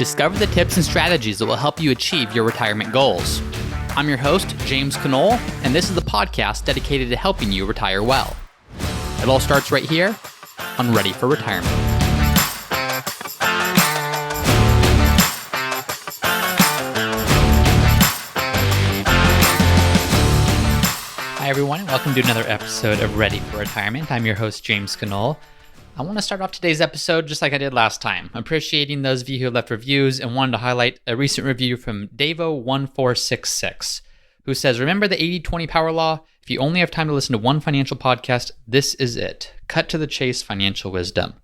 Discover the tips and strategies that will help you achieve your retirement goals. I'm your host, James Knoll, and this is the podcast dedicated to helping you retire well. It all starts right here on Ready for Retirement. Hi everyone, and welcome to another episode of Ready for Retirement. I'm your host, James Knoll. I want to start off today's episode just like I did last time, appreciating those of you who left reviews and wanted to highlight a recent review from Davo1466, who says, remember the 80-20 power law? If you only have time to listen to one financial podcast, this is it. Cut to the chase financial wisdom.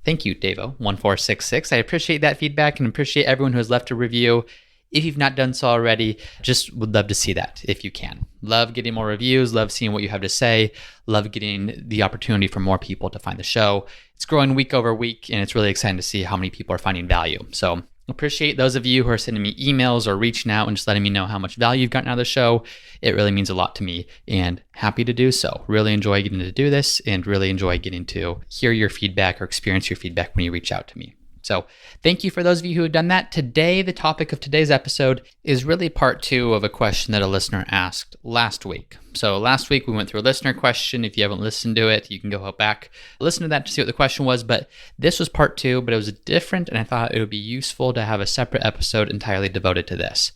Thank you, Davo1466. I appreciate that feedback and appreciate everyone who has left a review. If you've not done so already, just would love to see that if you can. Love getting more reviews, love seeing what you have to say, love getting the opportunity for more people to find the show. It's growing week over week, and it's really exciting to see how many people are finding value. So appreciate those of you who are sending me emails or reaching out and just letting me know how much value you've gotten out of the show. It really means a lot to me and happy to do so. Really enjoy getting to do this and really enjoy getting to hear your feedback or experience your feedback when you reach out to me. So thank you for those of you who have done that. Today, the topic of today's episode is really part two of a question that a listener asked last week. So last week we went through a listener question. If you haven't listened to it, you can go back, listen to that to see what the question was. But this was part two, but it was different, and I thought it would be useful to have a separate episode entirely devoted to this.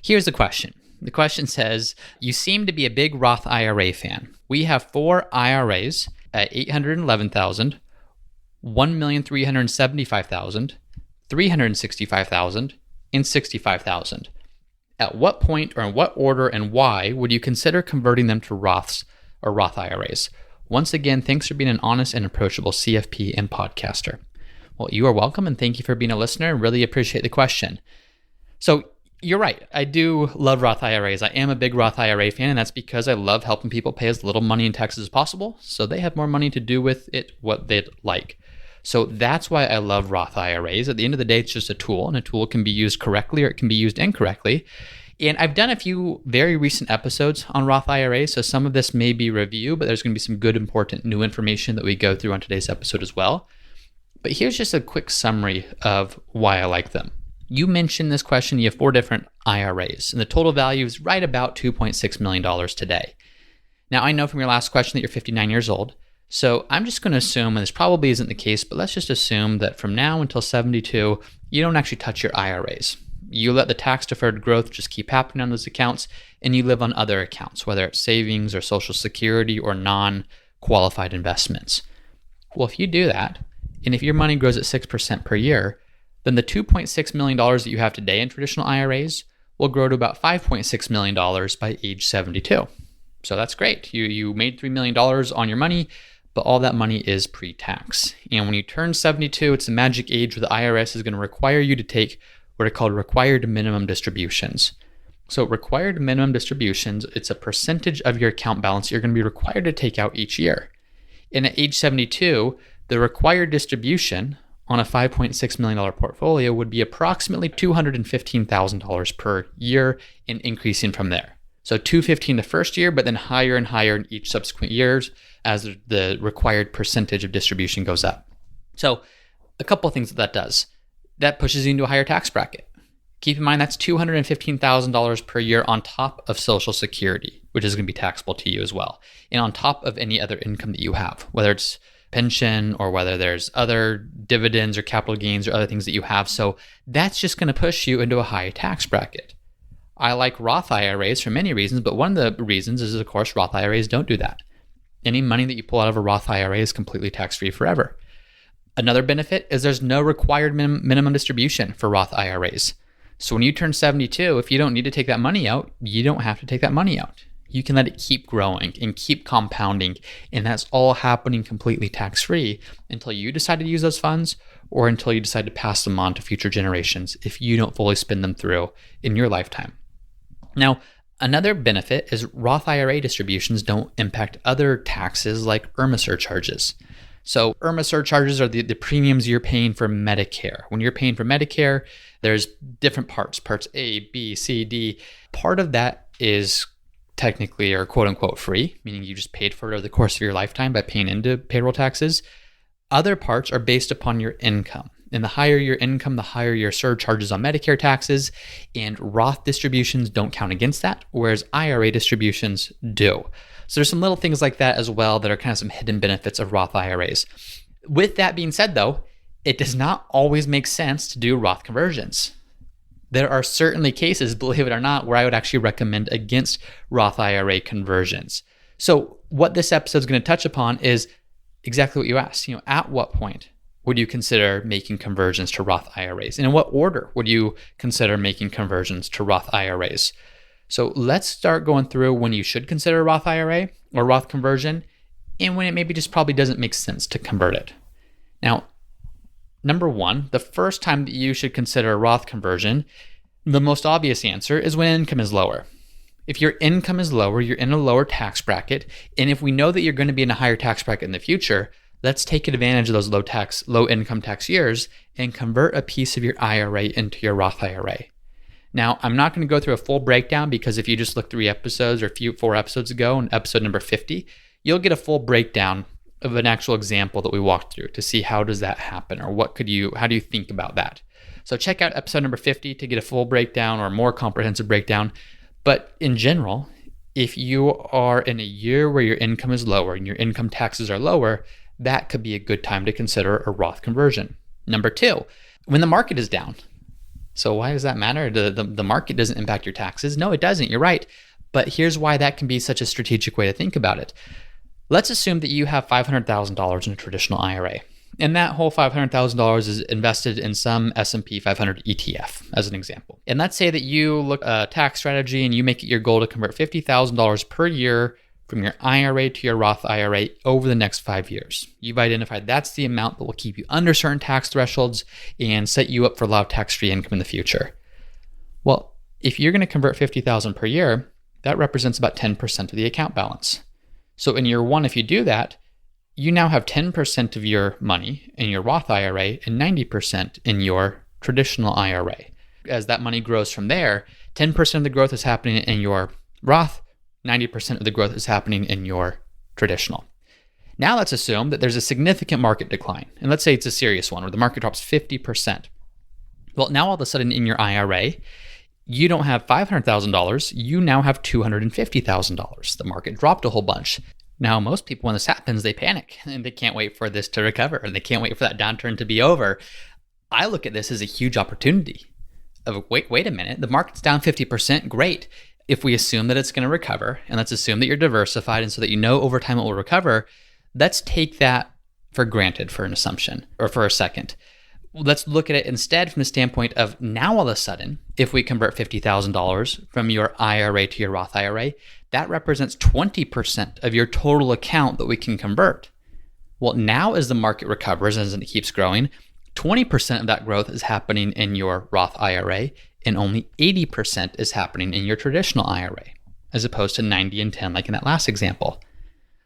Here's the question. The question says, you seem to be a big Roth IRA fan. We have 4 IRAs at $811,000. 1,375,000, 365,000, and 65,000. At what point or in what order and why would you consider converting them to Roths or Roth IRAs? Once again, thanks for being an honest and approachable CFP and podcaster. Well, you are welcome, and thank you for being a listener, and really appreciate the question. So you're right. I do love Roth IRAs. I am a big Roth IRA fan, and that's because I love helping people pay as little money in taxes as possible so they have more money to do with it what they'd like. So that's why I love Roth IRAs. At the end of the day, it's just a tool, and a tool can be used correctly or it can be used incorrectly. And I've done a few very recent episodes on Roth IRAs, so some of this may be review, but there's going to be some good, important new information that we go through on today's episode as well. But here's just a quick summary of why I like them. You mentioned this question, you have 4 different IRAs, and the total value is right about $2.6 million today. Now, I know from your last question that you're 59 years old, so I'm just going to assume, and this probably isn't the case, but let's just assume that from now until 72, you don't actually touch your IRAs. You let the tax-deferred growth just keep happening on those accounts, and you live on other accounts, whether it's savings or Social Security or non-qualified investments. Well, if you do that, and if your money grows at 6% per year, then the $2.6 million that you have today in traditional IRAs will grow to about $5.6 million by age 72. So that's great. You made $3 million on your money, but all that money is pre-tax. And when you turn 72, it's the magic age where the IRS is going to require you to take what are called required minimum distributions. So required minimum distributions, it's a percentage of your account balance you're going to be required to take out each year. And at age 72, the required distribution on a $5.6 million portfolio would be approximately $215,000 per year and increasing from there. So $215,000 the first year, but then higher and higher in each subsequent years as the required percentage of distribution goes up. So a couple of things that does. That pushes you into a higher tax bracket. Keep in mind that's $215,000 per year on top of Social Security, which is going to be taxable to you as well, and on top of any other income that you have, whether it's pension or whether there's other dividends or capital gains or other things that you have. So that's just going to push you into a high tax bracket. I like Roth IRAs for many reasons, but one of the reasons is, of course, Roth IRAs don't do that. Any money that you pull out of a Roth IRA is completely tax-free forever. Another benefit is there's no required minimum distribution for Roth IRAs. So when you turn 72, if you don't need to take that money out, you don't have to take that money out. You can let it keep growing and keep compounding, and that's all happening completely tax-free until you decide to use those funds or until you decide to pass them on to future generations if you don't fully spend them through in your lifetime. Now, another benefit is Roth IRA distributions don't impact other taxes like IRMA surcharges. So IRMA surcharges are the premiums you're paying for Medicare. When you're paying for Medicare, there's different parts A, B, C, D. Part of that is technically or quote unquote free, meaning you just paid for it over the course of your lifetime by paying into payroll taxes. Other parts are based upon your income. And the higher your income, the higher your surcharges on Medicare taxes, and Roth distributions don't count against that, whereas IRA distributions do. So there's some little things like that as well that are kind of some hidden benefits of Roth IRAs. With that being said though, it does not always make sense to do Roth conversions. There are certainly cases, believe it or not, where I would actually recommend against Roth IRA conversions. So what this episode is going to touch upon is exactly what you asked. At what point would you consider making conversions to Roth IRAs? And in what order would you consider making conversions to Roth IRAs? So let's start going through when you should consider a Roth IRA or Roth conversion, and when it maybe just probably doesn't make sense to convert it. Now, number one, the first time that you should consider a Roth conversion, the most obvious answer is when income is lower. If your income is lower, you're in a lower tax bracket, and if we know that you're going to be in a higher tax bracket in the future, let's take advantage of those low income tax years and convert a piece of your IRA into your Roth IRA. Now, I'm not going to go through a full breakdown because if you just look 4 episodes ago, in episode number 50, you'll get a full breakdown of an actual example that we walked through to see how does that happen, or how do you think about that. So check out episode number 50 to get a full breakdown or a more comprehensive breakdown. But in general, if you are in a year where your income is lower and your income taxes are lower, that could be a good time to consider a Roth conversion. Number 2, when the market is down. So why does that matter? The market doesn't impact your taxes. No, it doesn't. You're right. But here's why that can be such a strategic way to think about it. Let's assume that you have $500,000 in a traditional IRA, and that whole $500,000 is invested in some S&P 500 ETF, as an example. And let's say that you look at a tax strategy and you make it your goal to convert $50,000 per year from your IRA to your Roth IRA over the next 5 years. You've identified that's the amount that will keep you under certain tax thresholds and set you up for a lot of tax-free income in the future. Well, if you're going to convert $50,000 per year, that represents about 10% of the account balance. So in year 1, if you do that, you now have 10% of your money in your Roth IRA and 90% in your traditional IRA. As that money grows from there, 10% of the growth is happening in your Roth, 90% of the growth is happening in your traditional. Now let's assume that there's a significant market decline. And let's say it's a serious one where the market drops 50%. Well, now all of a sudden in your IRA, you don't have $500,000, you now have $250,000. The market dropped a whole bunch. Now, most people, when this happens, they panic and they can't wait for this to recover and they can't wait for that downturn to be over. I look at this as a huge opportunity of wait a minute, the market's down 50%, great. If we assume that it's going to recover, and let's assume that you're diversified and so that you know over time it will recover, let's take that for granted for an assumption or for a second. Let's look at it instead from the standpoint of now all of a sudden, if we convert $50,000 from your IRA to your Roth IRA, that represents 20% of your total account that we can convert. Well, now as the market recovers and as it keeps growing, 20% of that growth is happening in your Roth IRA and only 80% is happening in your traditional IRA, as opposed to 90 and 10 like in that last example.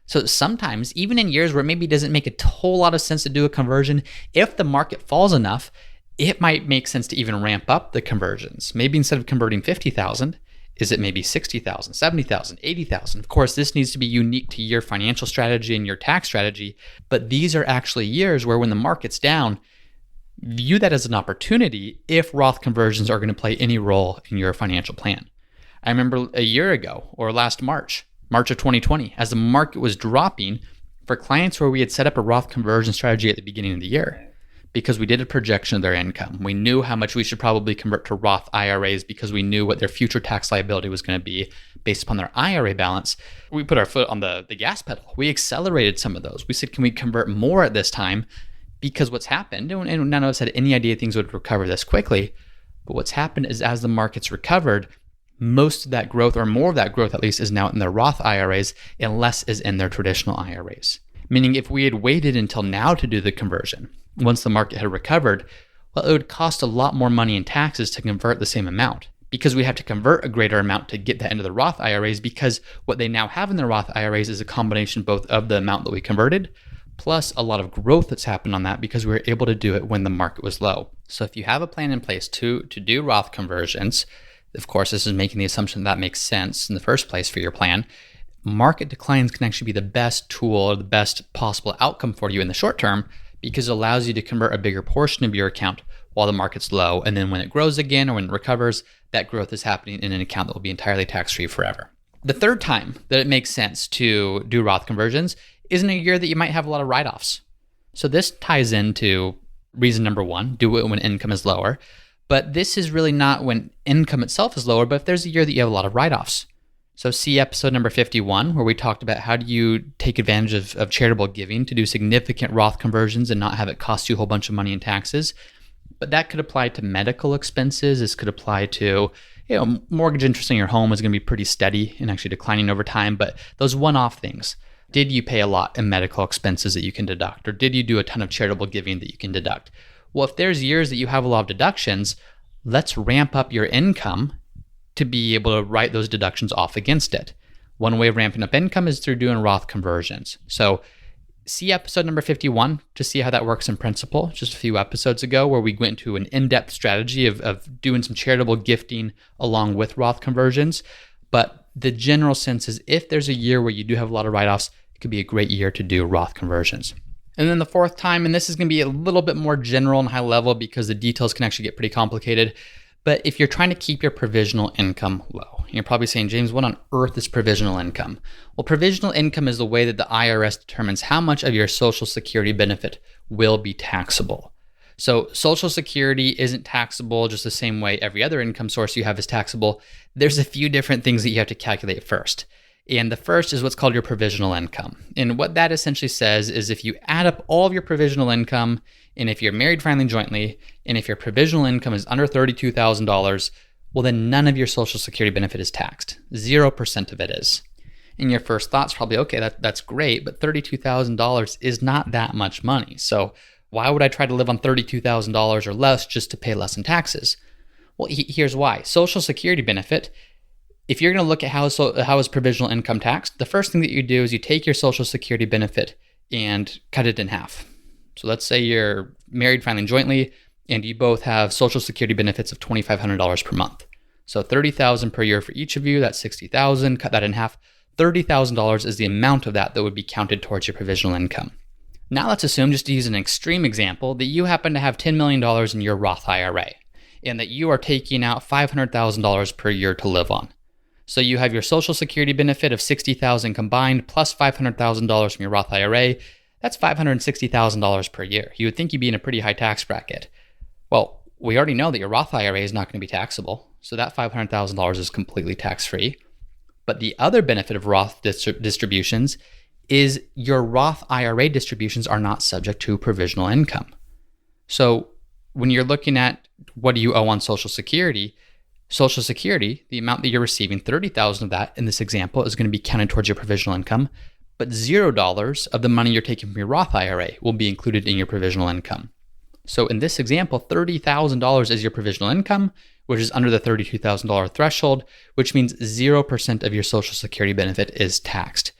So sometimes, even in years where it maybe doesn't make a whole lot of sense to do a conversion, if the market falls enough, it might make sense to even ramp up the conversions. Maybe instead of converting 50,000, is it maybe 60,000, 70,000, 80,000? Of course, this needs to be unique to your financial strategy and your tax strategy, but these are actually years where when the market's down, view that as an opportunity if Roth conversions are going to play any role in your financial plan. I remember a year ago or last March of 2020, as the market was dropping, for clients where we had set up a Roth conversion strategy at the beginning of the year, because we did a projection of their income. We knew how much we should probably convert to Roth IRAs because we knew what their future tax liability was going to be based upon their IRA balance. We put our foot on the gas pedal. We accelerated some of those. We said, can we convert more at this time? Because what's happened, and none of us had any idea things would recover this quickly, but what's happened is as the market's recovered, most of that growth, or more of that growth at least, is now in their Roth IRAs and less is in their traditional IRAs. Meaning if we had waited until now to do the conversion, once the market had recovered, well, it would cost a lot more money in taxes to convert the same amount, because we have to convert a greater amount to get that into the Roth IRAs, because what they now have in their Roth IRAs is a combination both of the amount that we converted plus a lot of growth that's happened on that because we were able to do it when the market was low. So if you have a plan in place to do Roth conversions, of course, this is making the assumption that makes sense in the first place for your plan. Market declines can actually be the best tool or the best possible outcome for you in the short term, because it allows you to convert a bigger portion of your account while the market's low. And then when it grows again or when it recovers, that growth is happening in an account that will be entirely tax-free forever. The third time that it makes sense to do Roth conversions is in a year that you might have a lot of write-offs. So this ties into reason number one, do it when income is lower. But this is really not when income itself is lower, but if there's a year that you have a lot of write-offs. So see episode number 51, where we talked about how do you take advantage of charitable giving to do significant Roth conversions and not have it cost you a whole bunch of money in taxes. But that could apply to medical expenses. This could apply to, mortgage interest in your home is going to be pretty steady and actually declining over time. But those one-off things, did you pay a lot in medical expenses that you can deduct? Or did you do a ton of charitable giving that you can deduct? Well, if there's years that you have a lot of deductions, let's ramp up your income to be able to write those deductions off against it. One way of ramping up income is through doing Roth conversions. So see episode number 51 to see how that works in principle, just a few episodes ago, where we went into an in-depth strategy of doing some charitable gifting along with Roth conversions. But the general sense is if there's a year where you do have a lot of write-offs, it could be a great year to do Roth conversions. And then the fourth time, and this is going to be a little bit more general and high level because the details can actually get pretty complicated. But if you're trying to keep your provisional income low, you're probably saying, James, what on earth is provisional income? Well, provisional income is the way that the IRS determines how much of your Social Security benefit will be taxable. So Social Security isn't taxable just the same way every other income source you have is taxable. There's a few different things that you have to calculate first. And the first is what's called your provisional income. And what that essentially says is if you add up all of your provisional income, and if you're married filing jointly, and if your provisional income is under $32,000, well, then none of your Social Security benefit is taxed. 0% of it is. And your first thought's probably, okay, that's great, but $32,000 is not that much money. So why would I try to live on $32,000 or less just to pay less in taxes? Well, here's why. Social Security benefit, if you're going to look at how is provisional income taxed, the first thing that you do is you take your Social Security benefit and cut it in half. So let's say you're married filing jointly and you both have Social Security benefits of $2,500 per month. So $30,000 per year for each of you, that's $60,000, cut that in half. $30,000 is the amount of that would be counted towards your provisional income. Now let's assume, just to use an extreme example, that you happen to have $10 million in your Roth IRA and that you are taking out $500,000 per year to live on. So you have your Social Security benefit of $60,000 combined plus $500,000 from your Roth IRA. That's $560,000 per year. You would think you'd be in a pretty high tax bracket. Well, we already know that your Roth IRA is not going to be taxable, so that $500,000 is completely tax-free. But the other benefit of Roth distributions is your Roth IRA distributions are not subject to provisional income. So when you're looking at what do you owe on Social Security, the amount that you're receiving, $30,000 of that in this example is going to be counted towards your provisional income, but $0 of the money you're taking from your Roth IRA will be included in your provisional income. So in this example, $30,000 is your provisional income, which is under the $32,000 threshold, which means 0% of your Social Security benefit is taxed.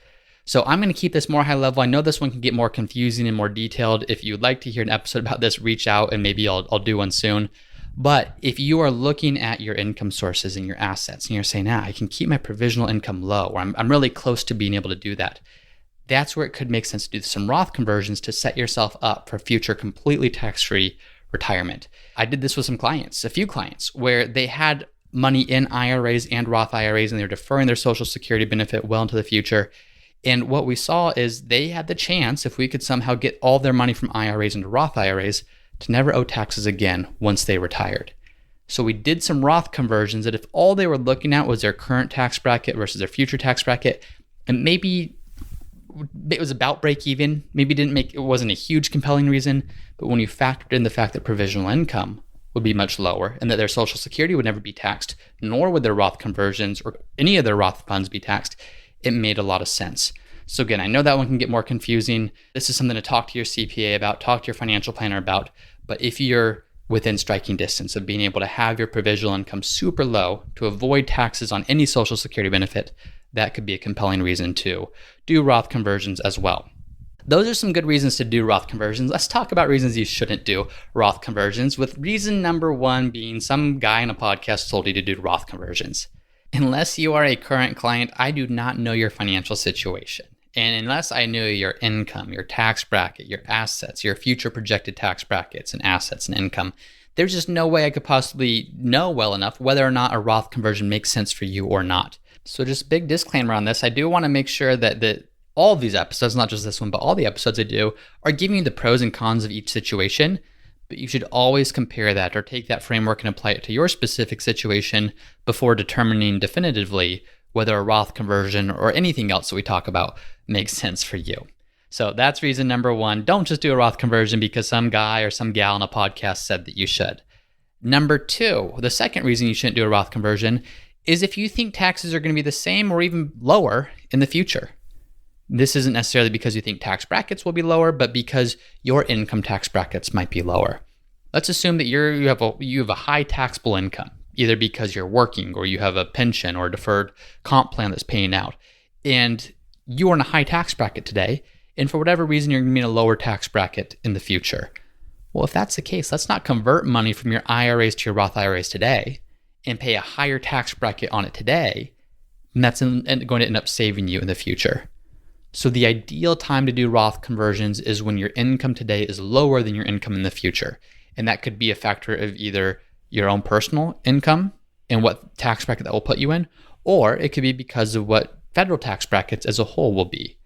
So I'm going to keep this more high level. I know this one can get more confusing and more detailed. If you'd like to hear an episode about this, reach out and maybe I'll do one soon. But if you are looking at your income sources and your assets and you're saying, I can keep my provisional income low, or I'm really close to being able to do that, that's where it could make sense to do some Roth conversions to set yourself up for future completely tax-free retirement. I did this with some clients, a few clients, where they had money in IRAs and Roth IRAs and they were deferring their Social Security benefit well into the future. And what we saw is they had the chance, if we could somehow get all their money from IRAs into Roth IRAs, to never owe taxes again once they retired. So we did some Roth conversions that if all they were looking at was their current tax bracket versus their future tax bracket, and maybe it was about break even, maybe it wasn't a huge compelling reason, but when you factored in the fact that provisional income would be much lower and that their Social Security would never be taxed, nor would their Roth conversions or any of their Roth funds be taxed, it made a lot of sense. So again, I know that one can get more confusing. This is something to talk to your CPA about, talk to your financial planner about. But if you're within striking distance of being able to have your provisional income super low to avoid taxes on any Social Security benefit, that could be a compelling reason to do Roth conversions as well. Those are some good reasons to do Roth conversions. Let's talk about reasons you shouldn't do Roth conversions, with reason number one being some guy in a podcast told you to do Roth conversions. Unless you are a current client, I do not know your financial situation. And unless I knew your income, your tax bracket, your assets, your future projected tax brackets and assets and income, there's just no way I could possibly know well enough whether or not a Roth conversion makes sense for you or not. So just big disclaimer on this. I do want to make sure that all of these episodes, not just this one, but all the episodes I do, are giving you the pros and cons of each situation. But you should always compare that or take that framework and apply it to your specific situation before determining definitively whether a Roth conversion or anything else that we talk about makes sense for you. So that's reason number one. Don't just do a Roth conversion because some guy or some gal on a podcast said that you should. Number two, the second reason you shouldn't do a Roth conversion is if you think taxes are going to be the same or even lower in the future. This isn't necessarily because you think tax brackets will be lower, but because your income tax brackets might be lower. Let's assume that you have a high taxable income, either because you're working or you have a pension or a deferred comp plan that's paying out, and you are in a high tax bracket today, and for whatever reason you're going to be in a lower tax bracket in the future. Well, if that's the case, let's not convert money from your IRAs to your Roth IRAs today and pay a higher tax bracket on it today, and that's going to end up saving you in the future. So the ideal time to do Roth conversions is when your income today is lower than your income in the future. And that could be a factor of either your own personal income and what tax bracket that will put you in, or it could be because of what federal tax brackets as a whole will be.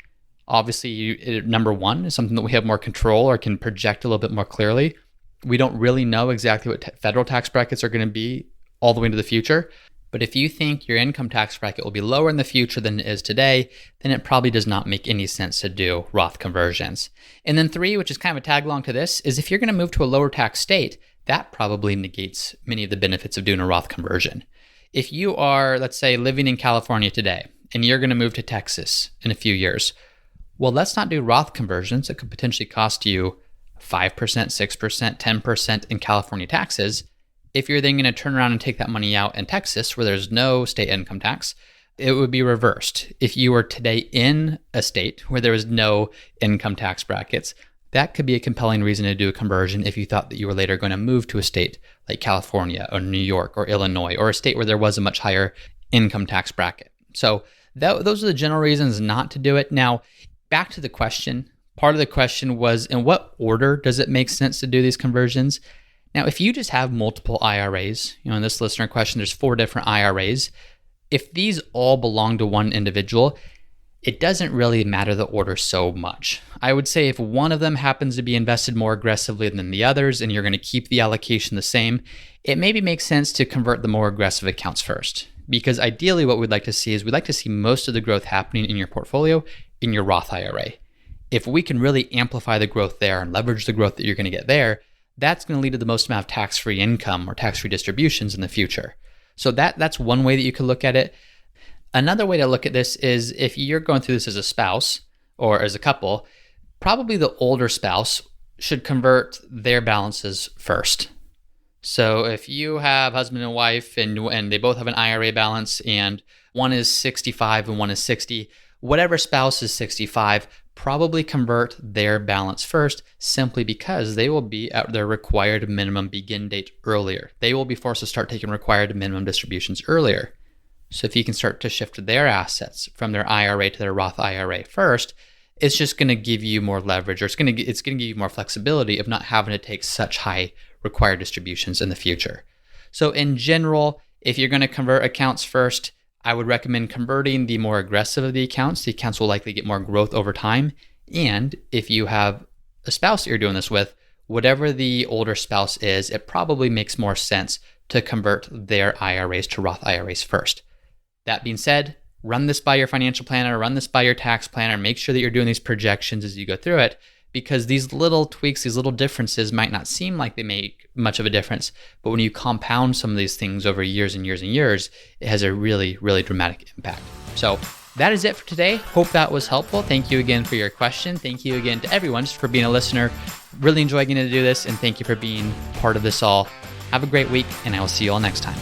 Obviously, number one is something that we have more control or can project a little bit more clearly. We don't really know exactly what federal tax brackets are going to be all the way into the future. But if you think your income tax bracket will be lower in the future than it is today, then it probably does not make any sense to do Roth conversions. And then three, which is kind of a tag along to this, is if you're going to move to a lower tax state, that probably negates many of the benefits of doing a Roth conversion. If you are, let's say, living in California today, and you're going to move to Texas in a few years, well, let's not do Roth conversions. It could potentially cost you 5%, 6%, 10% in California taxes. If you're then going to turn around and take that money out in Texas, where there's no state income tax, it would be reversed. If you were today in a state where there was no income tax brackets, that could be a compelling reason to do a conversion if you thought that you were later going to move to a state like California or New York or Illinois, or a state where there was a much higher income tax bracket. So those are the general reasons not to do it. Now, back to the question. Part of the question was, in what order does it make sense to do these conversions? Now, if you just have multiple IRAs, in this listener question, there's 4 different IRAs. If these all belong to one individual, it doesn't really matter the order so much. I would say if one of them happens to be invested more aggressively than the others and you're going to keep the allocation the same, it maybe makes sense to convert the more aggressive accounts first. Because ideally what we'd like to see is we'd like to see most of the growth happening in your portfolio in your Roth IRA. If we can really amplify the growth there and leverage the growth that you're going to get there, that's going to lead to the most amount of tax-free income or tax-free distributions in the future. So that's one way that you could look at it. Another way to look at this is if you're going through this as a spouse or as a couple, probably the older spouse should convert their balances first. So if you have husband and wife and they both have an IRA balance and one is 65 and one is 60, whatever spouse is 65, probably convert their balance first simply because they will be at their required minimum begin date earlier. They will be forced to start taking required minimum distributions earlier. So if you can start to shift their assets from their IRA to their Roth IRA first, it's just going to give you more leverage, or it's going to give you more flexibility of not having to take such high required distributions in the future. So in general, if you're going to convert accounts first, I would recommend converting the more aggressive of the accounts. The accounts will likely get more growth over time. And if you have a spouse that you're doing this with, whatever the older spouse is, it probably makes more sense to convert their IRAs to Roth IRAs first. That being said, run this by your financial planner, run this by your tax planner, make sure that you're doing these projections as you go through it, because these little tweaks, these little differences might not seem like they make much of a difference, but when you compound some of these things over years and years and years, it has a really, really dramatic impact. So that is it for today. Hope that was helpful. Thank you again for your question. Thank you again to everyone just for being a listener. Really enjoying getting to do this, and thank you for being part of this all. Have a great week, and I will see you all next time.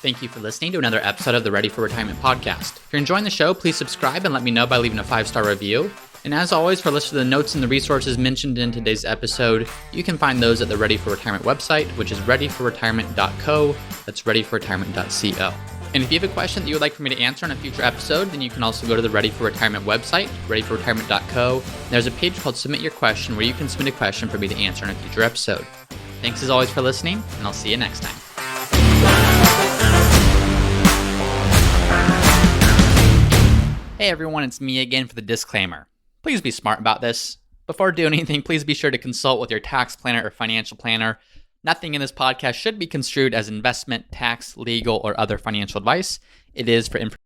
Thank you for listening to another episode of the Ready for Retirement podcast. If you're enjoying the show, please subscribe and let me know by leaving a 5-star review. And as always, for a list of the notes and the resources mentioned in today's episode, you can find those at the Ready for Retirement website, which is readyforretirement.co. That's readyforretirement.co. And if you have a question that you would like for me to answer in a future episode, then you can also go to the Ready for Retirement website, readyforretirement.co. There's a page called Submit Your Question where you can submit a question for me to answer in a future episode. Thanks as always for listening, and I'll see you next time. Hey everyone, it's me again for the disclaimer. Please be smart about this. Before doing anything, please be sure to consult with your tax planner or financial planner. Nothing in this podcast should be construed as investment, tax, legal, or other financial advice. It is for information